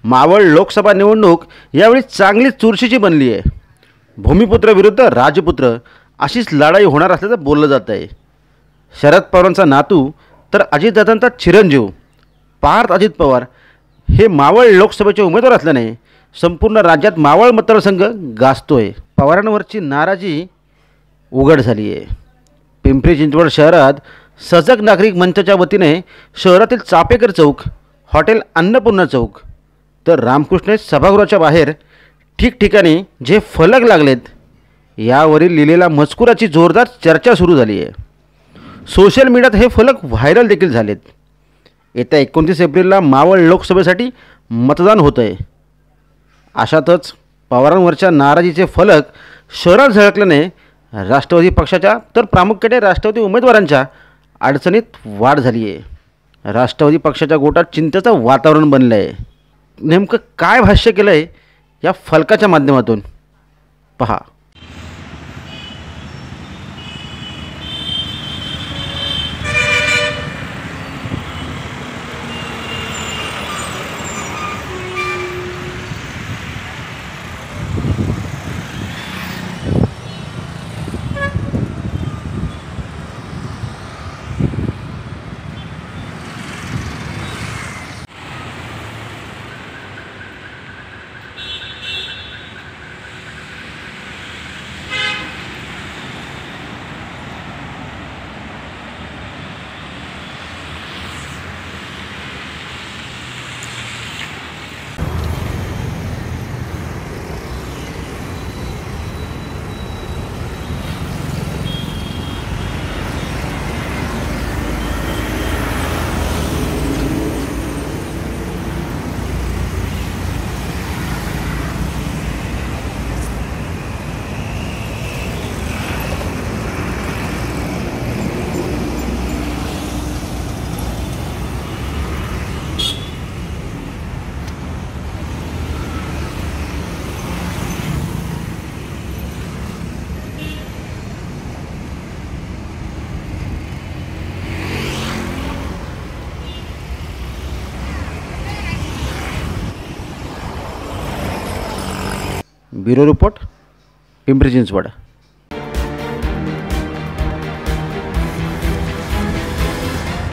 मावळ लोकसभा निवडणूक यावेळी चांगली चुरशीची बनली आहे। भूमिपुत्र विरुद्ध राजपुत्र अशीच लढाई होणार असल्याचं बोललं जात आहे। शरद पवारांचा नातू तर अजितदादांचा चिरंजीव पार्थ अजित पवार हे मावळ लोकसभेचे उमेदवार असल्याने संपूर्ण राज्यात मावळ मतदारसंघ गाजतोय। पवारांवरची नाराजी उघड झाली आहे। पिंपरी चिंचवड शहरात सजग नागरिक मंचाच्या वतीने शहरातील चापेकर चौक, हॉटेल अन्नपूर्णा चौक तर रामकृष्ण सभागृहाच्या बाहेर ठिकठिकाणी जे फलक लागलेत यावरील लिहिलेल्या मजकुराची जोरदार चर्चा सुरू झाली आहे। सोशल मीडियात हे फलक व्हायरल देखील झालेत। येत्या 29 एप्रिलला मावळ लोकसभेसाठी मतदान होतं आहे। अशातच पवारांवरच्या नाराजीचे फलक शहरात झळकल्याने राष्ट्रवादी पक्षाच्या तर प्रामुख्याने राष्ट्रवादी उमेदवारांच्या अडचणीत वाढ झाली आहे। राष्ट्रवादी पक्षाच्या गोटात चिंतेचं वातावरण बनलं आहे। नेमकं काय भाष्य केलं आहे या फलकाच्या माध्यमातून पहा। Bureau report, Pimpri Chinchwad.